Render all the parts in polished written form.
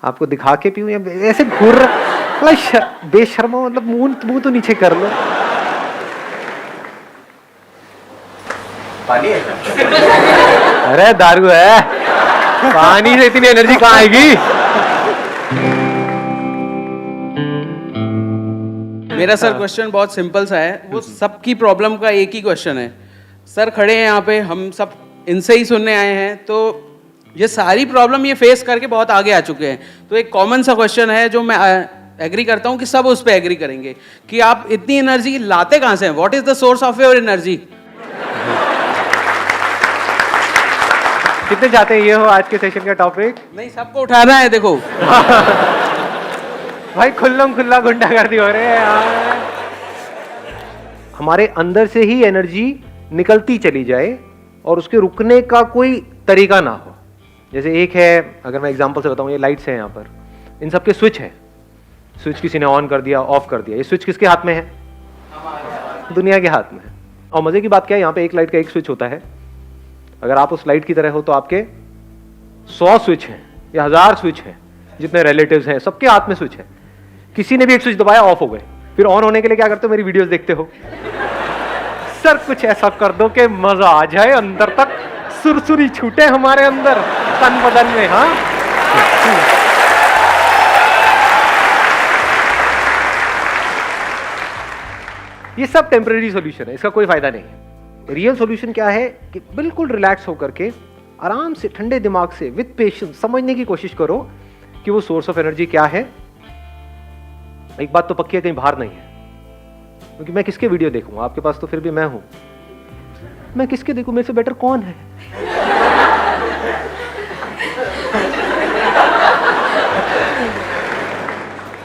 आपको दिखा के पीऊं या ऐसे घूर रहा बेशर्मा, मतलब मुंह तो नीचे कर लो। पानी है क्या? अरे दारू है, पानी से इतनी एनर्जी कहाँ आएगी? मेरा सर क्वेश्चन बहुत सिंपल सा है, वो सबकी प्रॉब्लम का एक ही क्वेश्चन है। सर खड़े हैं यहाँ पे, हम सब इनसे ही सुनने आए हैं, तो ये सारी प्रॉब्लम ये फेस करके बहुत आगे आ चुके हैं। तो एक कॉमन सा क्वेश्चन है जो मैं एग्री करता हूँ कि सब उस पर एग्री करेंगे कि आप इतनी एनर्जी लाते कहाँ से हैं? What is the source of your energy? कितने चाहते हैं ये हो आज के सेशन का टॉपिक? नहीं, सबको उठाना है। देखो भाई खुल्लम खुल्ला गुंडागर्दी हो रहे हैं यार। हमारे अंदर से ही एनर्जी निकलती चली जाए और उसके रुकने का कोई तरीका ना हो। जैसे एक है, अगर मैं एग्जांपल से बताऊं, ये लाइट्स हैं यहाँ पर, इन सब के स्विच है। स्विच किसी ने ऑन कर दिया, ऑफ कर दिया। ये स्विच किसके हाथ में है? दुनिया के हाथ में है। और मजे की बात क्या है, यहाँ पे एक लाइट का एक स्विच होता है। अगर आप उस लाइट की तरह हो तो आपके 100 स्विच हैं या 1000 स्विच हैं, जितने रिलेटिव्स हैं सबके हाथ में स्विच है। किसी ने भी एक स्विच दबाया, ऑफ हो गए। फिर ऑन होने के लिए क्या करते हो? मेरी वीडियोस देखते हो। सर कुछ ऐसा कर दो कि मजा आ जाए, अंदर तक सुरसुरी छूटे हमारे अंदर, तन बदन में। हाँ, ये सब टेम्परेरी सॉल्यूशन है, इसका कोई फायदा नहीं है। रियल सॉल्यूशन क्या है कि बिल्कुल रिलैक्स होकर के आराम से ठंडे दिमाग से विद पेशेंस समझने की कोशिश करो कि वो सोर्स ऑफ एनर्जी क्या है। एक बात तो पक्की है, कहीं बाहर नहीं है। क्योंकि मैं किसके वीडियो देखूंगा? आपके पास तो फिर भी मैं हूं। मैं किसके देखूं? मेरे से बेटर कौन है?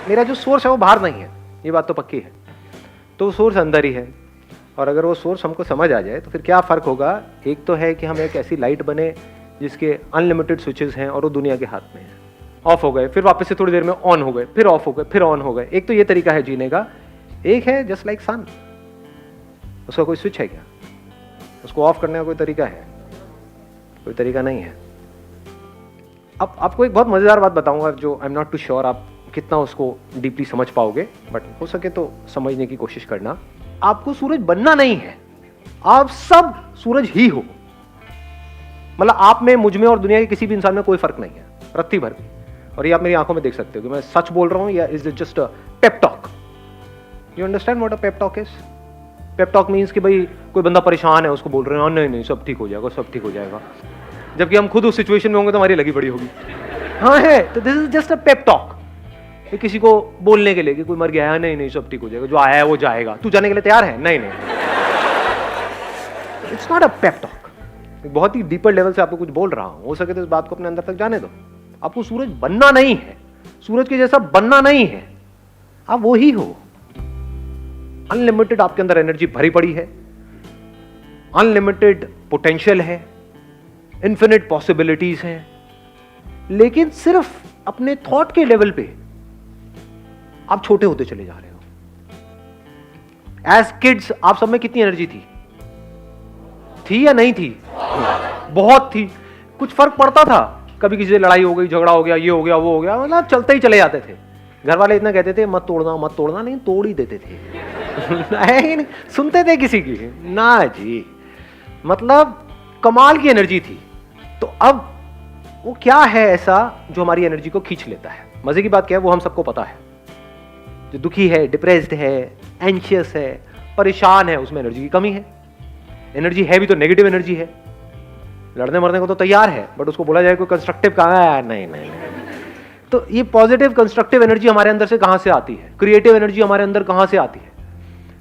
मेरा जो सोर्स है वो बाहर नहीं है, ये बात तो पक्की है। तो सोर्स अंदर ही है। और अगर वो सोर्स हमको समझ आ जाए तो फिर क्या फर्क होगा? एक तो है कि हम एक ऐसी लाइट बने जिसके अनलिमिटेड स्विचेस हैं और वो दुनिया के हाथ में है। ऑफ हो गए, फिर वापस से थोड़ी देर में ऑन हो गए, फिर ऑफ हो गए, फिर ऑन हो गए। एक तो ये तरीका है जीने का। एक है जस्ट लाइक सन, उसका कोई स्विच है क्या? उसको ऑफ करने का कोई तरीका है? कोई तरीका नहीं है। अब आपको एक बहुत मजेदार बात बताऊंगा जो I am not too sure आप कितना उसको डीपली समझ पाओगे, बट हो सके तो समझने की कोशिश करना। आपको सूरज बनना नहीं है, आप सब सूरज ही हो। मतलब आप में, मुझ में और दुनिया के किसी भी इंसान में कोई फर्क नहीं है, रत्ती भर भी। और ये आप मेरी आंखों में देख सकते हो कि मैं सच बोल रहा हूं या is it just a pep talk? You understand what a pep talk is? Pep talk means कि भाई कोई बंदा परेशान है, उसको बोल रहे हैं नहीं नहीं सब ठीक हो जाएगा, सब ठीक हो जाएगा। जबकि हम खुद उस सिचुएशन में होंगे तो हमारी लगी बड़ी होगी। हाँ है, तो this is just a pep talk. किसी को बोलने के लिए कि कोई मर गया है, नहीं नहीं सब ठीक हो जाएगा, जो आया है वो जाएगा, तू जाने के लिए तैयार है? नहीं नहीं, it's not a pep talk. बहुत ही डीपर लेवल से आपको कुछ बोल रहा हूं, हो सके तो इस बात को अपने अंदर तक जाने दो। आपको सूरज बनना नहीं है, सूरज के जैसा बनना नहीं है, आप वो ही हो। अनलिमिटेड आपके अंदर एनर्जी भरी पड़ी है, अनलिमिटेड पोटेंशियल है, इन्फिनिट पॉसिबिलिटीज हैं, लेकिन सिर्फ अपने थॉट के लेवल पे आप छोटे होते चले जा रहे हो। एज किड्स आप सब में कितनी एनर्जी थी या नहीं थी? बहुत थी। कुछ फर्क पड़ता था? कभी किसी से लड़ाई हो गई, झगड़ा हो गया, ये हो गया, वो हो गया, मतलब चलते ही चले जाते थे। घर वाले इतना कहते थे मत तोड़ना मत तोड़ना, नहीं तोड़ ही देते थे। नहीं सुनते थे किसी की? ना जी, मतलब कमाल की एनर्जी थी। तो अब वो क्या है ऐसा जो हमारी एनर्जी को खींच लेता है? मजे की बात क्या है, वो हम सबको पता है। जो दुखी है, डिप्रेस्ड है, एंशियस है, परेशान है, उसमें एनर्जी की कमी है। एनर्जी है भी तो नेगेटिव एनर्जी है। लड़ने मरने को तो तैयार है, बट उसको बोला जाए कोई कंस्ट्रक्टिव कहाँ है? नहीं नहीं नहीं। तो ये पॉजिटिव कंस्ट्रक्टिव एनर्जी हमारे अंदर से कहां से आती है? क्रिएटिव एनर्जी हमारे अंदर कहां से आती है?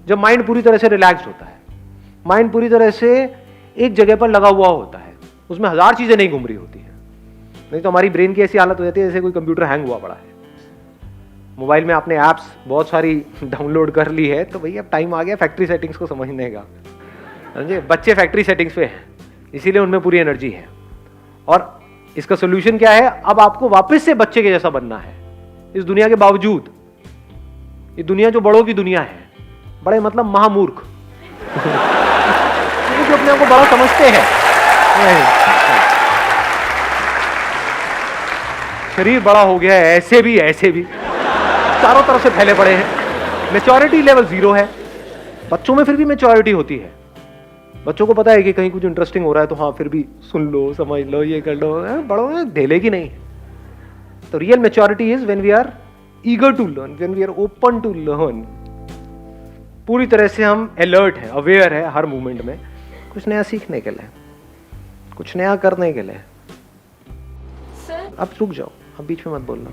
जब माइंड पूरी तरह से रिलैक्स्ड होता है, माइंड पूरी तरह से एक जगह पर लगा हुआ होता है, उसमें हजार चीजें नहीं घूम रही होती है। नहीं तो हमारी ब्रेन की ऐसी हालत हो जाती है जैसे कोई कंप्यूटर हैंग हुआ पड़ा है। मोबाइल में आपने ऐप्स बहुत सारी डाउनलोड कर ली है, तो भैया अब टाइम आ गया फैक्ट्री सेटिंग्स को समझने का। समझे? बच्चे फैक्ट्री सेटिंग्स पे हैं, इसीलिए उनमें पूरी एनर्जी है। और इसका सोल्यूशन क्या है? अब आपको वापस से बच्चे के जैसा बनना है इस दुनिया के बावजूद। ये दुनिया जो बड़ों की दुनिया है, बड़े मतलब महामूर्ख जो अपने आप को बड़ा समझते हैं। शरीर बड़ा हो गया है, ऐसे भी चारों तरफ से फैले पड़े हैं, मैच्योरिटी लेवल 0 है। बच्चों में फिर भी मैच्योरिटी होती है, बच्चों को पता है कि कहीं कुछ इंटरेस्टिंग हो रहा है तो हाँ फिर भी सुन लो, समझ लो, ये कर लो। बड़ों में ढेले की नहीं। तो real maturity is when we are eager to learn, when we are open to learn. पूरी तरह से हम अलर्ट हैं, अवेयर है हर मोमेंट में, कुछ नया सीखने के लिए, कुछ नया करने के लिए। अब रुक जाओ, अब बीच में मत बोलना।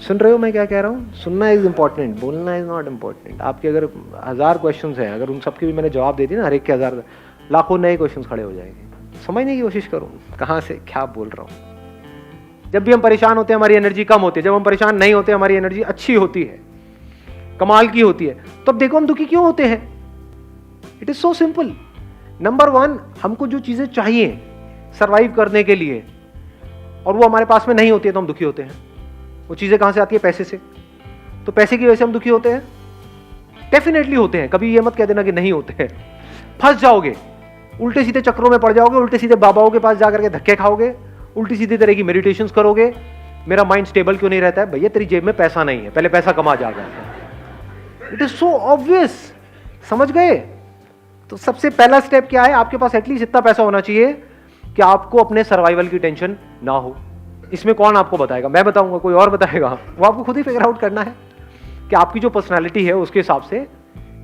सुन रहे हो मैं क्या कह रहा हूँ? सुनना इज इम्पोर्टेंट, बोलना इज नॉट इम्पोर्टेंट। आपके अगर 1000 क्वेश्चंस हैं, अगर उन सबके भी मैंने जवाब दे दिया ना, हर एक के 1000, लाखों नए क्वेश्चंस खड़े हो जाएंगे। समझने की कोशिश करो कहाँ से क्या बोल रहा हूँ। जब भी हम परेशान होते हैं हमारी एनर्जी कम होती है, जब हम परेशान नहीं होते हमारी एनर्जी अच्छी होती है, कमाल की होती है। तो अब देखो हम दुखी क्यों होते हैं? It is so simple. Number 1, हमको जो चीजें चाहिए सर्वाइव करने के लिए और वो हमारे पास में नहीं होती है तो हम दुखी होते हैं। वो चीजें कहां से आती है? पैसे से। तो पैसे की वजह से हम दुखी होते हैं? डेफिनेटली होते हैं। कभी ये मत कह देना कि नहीं होते हैं। फंस जाओगे, उल्टे सीधे चक्रों में पड़ जाओगे, उल्टे सीधे बाबाओं के पास जाकर के धक्के खाओगे, उल्टी सीधी तरह की मेडिटेशंस करोगे। मेरा माइंड स्टेबल क्यों नहीं रहता है? भैया तेरी जेब में पैसा नहीं है, पहले पैसा कमा जाएगा। It is so obvious. समझ गए? तो सबसे पहला स्टेप क्या है? आपके पास एटलीस्ट इतना पैसा होना चाहिए कि आपको अपने सर्वाइवल की टेंशन ना हो। इसमें कौन आपको बताएगा? मैं बताऊंगा? कोई और बताएगा? वो आपको खुद ही फिगर आउट करना है कि आपकी जो पर्सनालिटी है उसके हिसाब से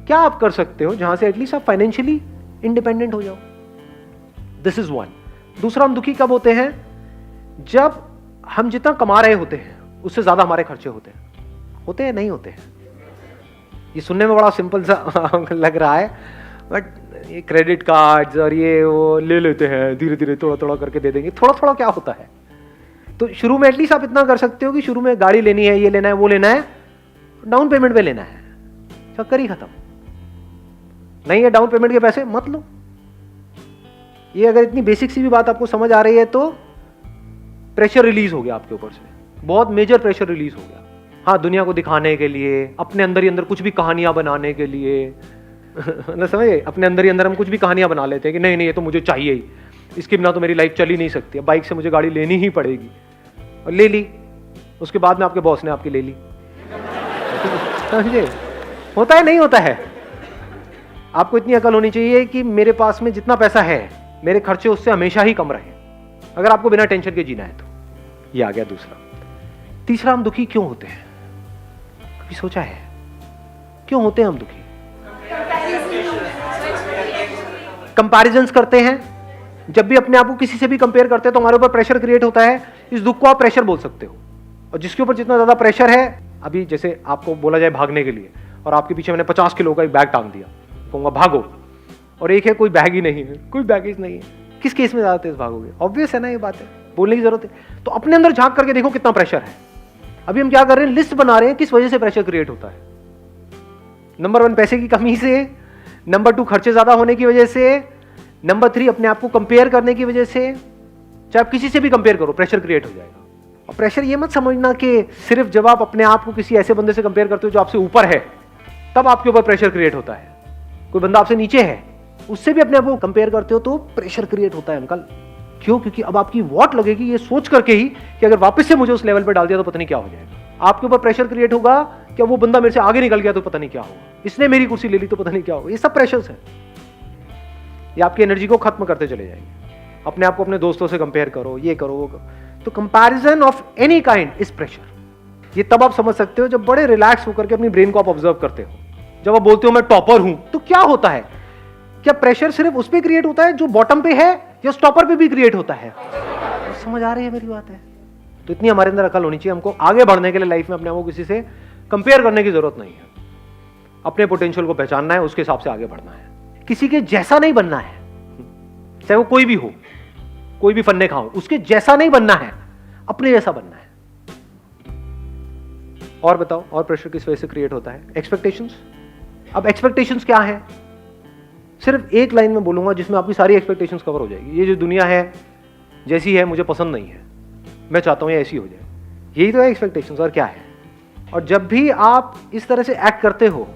क्या आप कर सकते हो जहां से एटलीस्ट आप फाइनेंशियली इंडिपेंडेंट हो जाओ। This is 1। दूसरा, हम दुखी कब होते हैं? जब हम जितना कमा रहे होते हैं उससे ज्यादा हमारे खर्चे होते हैं नहीं होते हैं? ये सुनने में बड़ा सिंपल सा लग रहा है, बट ये क्रेडिट कार्ड्स और ये वो ले लेते हैं, धीरे धीरे थोड़ा थोड़ा करके दे देंगे। थोड़ा थोड़ा क्या होता है? तो शुरू में एटलीस्ट आप इतना कर सकते हो कि शुरू में गाड़ी लेनी है, ये लेना है, वो लेना है, डाउन पेमेंट पे लेना है, चक्कर ही खत्म। नहीं है डाउन पेमेंट के पैसे, मत लो। ये अगर इतनी बेसिक सी भी बात आपको समझ आ रही है तो प्रेशर रिलीज हो गया आपके ऊपर से, बहुत मेजर प्रेशर रिलीज हो गया। हाँ, दुनिया को दिखाने के लिए, अपने अंदर ही अंदर कुछ भी कहानियां बनाने के लिए ना, समझे? अपने अंदर ही अंदर हम कुछ भी कहानियां बना लेते हैं कि नहीं नहीं ये तो मुझे चाहिए ही, इसके बिना तो मेरी लाइफ चल ही नहीं सकती, बाइक से मुझे गाड़ी लेनी ही पड़ेगी। और ले ली, उसके बाद में आपके बॉस ने आपकी ले ली। समझे? होता है नहीं होता है? आपको इतनी अकल होनी चाहिए कि मेरे पास में जितना पैसा है मेरे खर्चे उससे हमेशा ही कम रहे, अगर आपको बिना टेंशन के जीना है तो। ये आ गया दूसरा। तीसरा, हम दुखी क्यों होते हैं? कभी सोचा है क्यों होते हैं हम दुखी? कंपैरिजंस करते हैं। जब भी अपने आप को किसी से भी कंपेयर करते हैं तो हमारे ऊपर प्रेशर क्रिएट होता है। इस दुख को आप प्रेशर बोल सकते हो। और जिसके ऊपर जितना ज्यादा प्रेशर है, अभी जैसे आपको बोला जाए भागने के लिए और आपके पीछे मैंने 50 किलो का एक बैग टांग दिया, कहूंगा भागो, और एक है कोई बैग ही नहीं है, कोई बैगेज नहीं है, किस केस में ज्यादा तेज भागोगे? ऑब्वियस है ना, ये बात है, बोलने की जरूरत है। तो अपने अंदर झांक करके देखो कितना प्रेशर है। अभी हम क्या कर रहे हैं? लिस्ट बना रहे हैं किस वजह से प्रेशर क्रिएट होता है। नंबर 1 पैसे की कमी से, नंबर 2 खर्चे ज्यादा होने की वजह से, नंबर 3 अपने आप को कंपेयर करने की वजह से। चाहे आप किसी से भी कंपेयर करो, प्रेशर क्रिएट हो जाएगा। और प्रेशर ये मत समझना कि सिर्फ जब आप अपने आप को किसी ऐसे बंदे से कंपेयर करते हो जो आपसे ऊपर है तब आपके ऊपर प्रेशर क्रिएट होता है। कोई बंदा आपसे नीचे है, उससे भी अपने आप को कंपेयर करते हो तो प्रेशर क्रिएट होता है अंकल। क्यों? क्योंकि अब आपकी वॉट लगेगी ये सोच करके ही कि अगर वापस से मुझे उस लेवल पर डाल दिया तो पता नहीं क्या हो जाएगा। आपके ऊपर प्रेशर क्रिएट होगा कि वो बंदा मेरे से आगे निकल गया तो पता नहीं क्या होगा, इसने मेरी कुर्सी ले ली तो पता नहीं क्या होगा। ये सब प्रेशर्स है, ये आपकी एनर्जी को खत्म करते चले जाएंगे। अपने आप को अपने दोस्तों से कंपेयर करो, ये करो वो करो। तो comparison of any kind is pressure. ये तब आप समझ सकते हो जब बड़े रिलैक्स होकर के अपनी ब्रेन को आप ऑब्जर्व करते हो। जब आप बोलते हो मैं टॉपर हूं, तो क्या होता है? क्या प्रेशर सिर्फ उस पर क्रिएट होता है जो बॉटम पे है, या टॉपर पे भी क्रिएट होता है? समझ आ रही है मेरी बात है? तो इतनी हमारे अंदर अकल होनी चाहिए, हमको आगे बढ़ने के लिए लाइफ में अपने आप को किसी से कंपेयर करने की जरूरत नहीं है। अपने पोटेंशियल को पहचानना है, उसके हिसाब से आगे बढ़ना है। किसी के जैसा नहीं बनना है, चाहे वो कोई भी हो, कोई भी फन्ने खाओ, उसके जैसा नहीं बनना है, अपने जैसा बनना है। और बताओ, और प्रेशर किस वजह से क्रिएट होता है? एक्सपेक्टेशंस। अब एक्सपेक्टेशंस क्या है? सिर्फ एक लाइन में बोलूंगा जिसमें आपकी सारी एक्सपेक्टेशंस कवर हो जाएगी। ये जो दुनिया है जैसी है मुझे पसंद नहीं है, मैं चाहता हूं ये ऐसी हो जाए, यही तो है एक्सपेक्टेशंस। और क्या है? और जब भी आप इस तरह से एक्ट करते हो,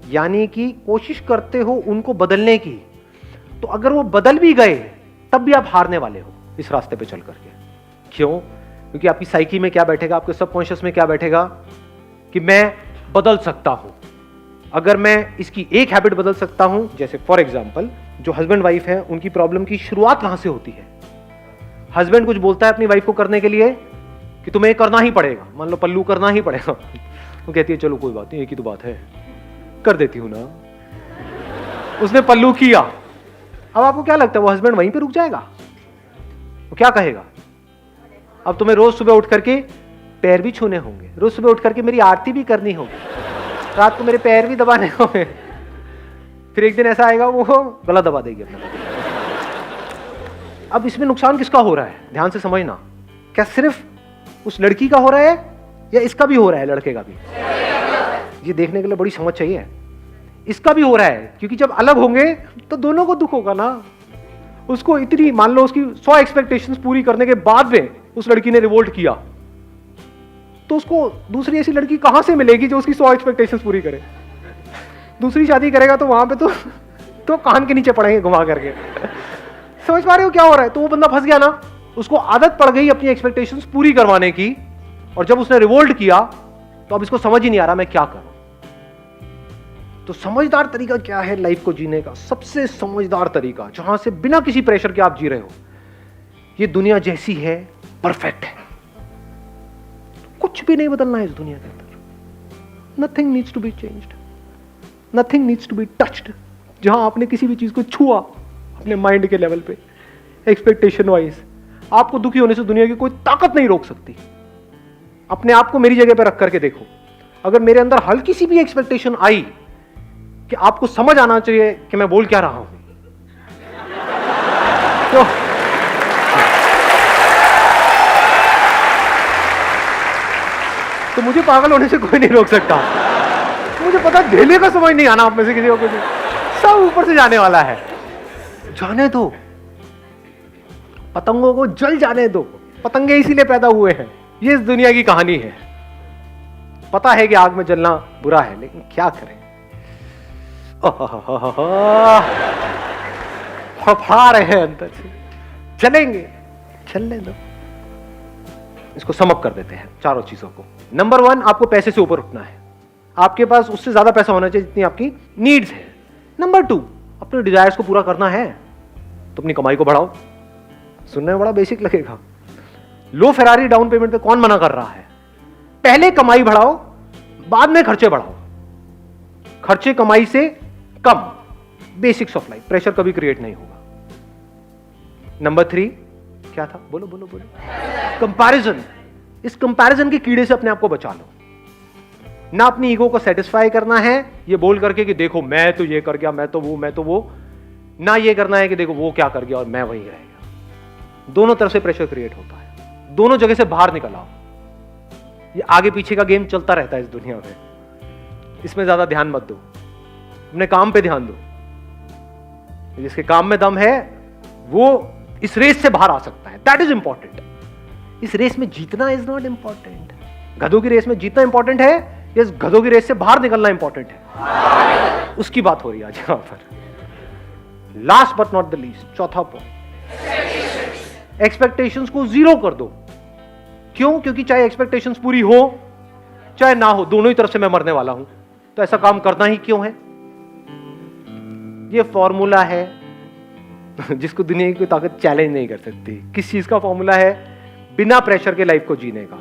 यानी कि कोशिश करते हो उनको बदलने की, तो अगर वो बदल भी गए तब भी आप हारने वाले हो इस रास्ते पे चल करके। क्यों? क्योंकि आपकी साइकी में क्या बैठेगा, आपके सबकॉन्शियस में क्या बैठेगा कि मैं बदल सकता हूं। अगर मैं इसकी एक हैबिट बदल सकता हूं, जैसे फॉर एग्जांपल जो हस्बैंड वाइफ है उनकी प्रॉब्लम की शुरुआत कहां से होती है? हस्बैंड कुछ बोलता है अपनी वाइफ को करने के लिए कि तुम्हें करना ही पड़ेगा, मान लो पल्लू करना ही पड़ेगा, वो कहती है चलो कोई बात नहीं, एक ही तो बात है, कर देती हूं ना। उसने पल्लू किया, अब आपको क्या लगता है वो हस्बैंड वहीं पे रुक जाएगा? वो क्या कहेगा? अब तुम्हें रोज सुबह उठ करके पैर भी छूने होंगे, रोज सुबह उठ करके मेरी आरती भी करनी होगी, रात को मेरे पैर भी दबाने होंगे। फिर एक दिन ऐसा आएगा वो गला दबा देगी अपना। अब इसमें नुकसान किसका हो रहा है? ध्यान से समझना, क्या सिर्फ उस लड़की का हो रहा है या इसका भी हो रहा है, लड़के का भी? ये देखने के लिए बड़ी समझ चाहिए। इसका भी हो रहा है, क्योंकि जब अलग होंगे तो दोनों को दुख होगा ना। उसको इतनी, मान लो उसकी 100 एक्सपेक्टेशंस पूरी करने के बाद में उस लड़की ने रिवोल्ट किया, तो उसको दूसरी ऐसी लड़की कहां से मिलेगी जो उसकी 100 एक्सपेक्टेशंस पूरी करे? दूसरी शादी करेगा तो वहां पे तो कान के नीचे पड़ेंगे घुमा करके। समझ पा रहे हो क्या हो रहा है? तो वो बंदा फंस गया ना, उसको आदत पड़ गई अपनी एक्सपेक्टेशंस पूरी करवाने की, और जब उसने रिवोल्ट किया तो अब इसको समझ ही नहीं आ रहा मैं क्या करूं। तो समझदार तरीका क्या है लाइफ को जीने का? सबसे समझदार तरीका, जहां से बिना किसी प्रेशर के आप जी रहे हो, ये दुनिया जैसी है परफेक्ट है, कुछ भी नहीं बदलना है इस दुनिया के अंदर। Nothing needs to be changed, nothing needs to be touched. जहां आपने किसी भी चीज को छुआ अपने माइंड के लेवल पे, एक्सपेक्टेशन वाइज, आपको दुखी होने से दुनिया की कोई ताकत नहीं रोक सकती। अपने आप को मेरी जगह पे रख करके देखो, अगर मेरे अंदर हल्की सी भी एक्सपेक्टेशन आई कि आपको समझ आना चाहिए कि मैं बोल क्या रहा हूं, तो मुझे पागल होने से कोई नहीं रोक सकता। मुझे पता ढेले का समझ नहीं आना आप में से किसी को, कुछ सब ऊपर से जाने वाला है। जाने दो, पतंगों को जल जाने दो, पतंगे इसीलिए पैदा हुए हैं। ये इस दुनिया की कहानी है। पता है कि आग में जलना बुरा है, लेकिन क्या करें, फफड़ा रहे हैं अंदर से, चलेंगे, चलने दो। इसको समअप कर देते हैं चारों चीजों को। नंबर 1, आपको पैसे से ऊपर उठना है। आपके पास उससे ज्यादा पैसा होना चाहिए जितनी आपकी नीड्स है। नंबर 2, अपने डिजायर्स को पूरा करना है तो अपनी कमाई को बढ़ाओ। सुनने में बड़ा बेसिक लगेगा, लो फेरारी डाउन पेमेंट पे कौन मना कर रहा है? पहले कमाई बढ़ाओ, बाद में खर्चे बढ़ाओ। खर्चे कमाई से कम, बेसिक्स ऑफ लाइफ, प्रेशर कभी क्रिएट नहीं होगा। नंबर 3 क्या था? बोलो बोलो बोलो। कंपैरिजन। इस कंपैरिजन के कीड़े से अपने आप को बचा लो। ना अपनी ईगो को सेटिस्फाई करना है ये बोल करके कि देखो मैं तो ये कर गया, मैं तो वो, ना ये करना है कि देखो वो क्या कर गया और मैं वहीं रह गया। दोनों तरफ से प्रेशर क्रिएट होता है, दोनों जगह से बाहर निकल आओ। ये आगे पीछे का गेम चलता रहता है इस दुनिया में, इसमें ज्यादा ध्यान मत दो, अपने काम पे ध्यान दो। जिसके काम में दम है वो इस रेस से बाहर आ सकता है, दैट इज इंपॉर्टेंट। इस रेस में जीतना इज नॉट इंपॉर्टेंट। गधों की रेस में जीतना इंपॉर्टेंट है, इस गधों की रेस से बाहर निकलना इंपॉर्टेंट है। उसकी बात हो रही है आज यहां पर। Last but not the least, चौथा पॉइंट, एक्सपेक्टेशंस को जीरो कर दो। क्यों? क्योंकि चाहे एक्सपेक्टेशंस पूरी हो चाहे ना हो, दोनों ही तरफ से मैं मरने वाला हूं, तो ऐसा काम करना ही क्यों है? ये फॉर्मूला है जिसको दुनिया की कोई ताकत चैलेंज नहीं कर सकती। किस चीज का फॉर्मूला है? बिना प्रेशर के लाइफ को जीने का।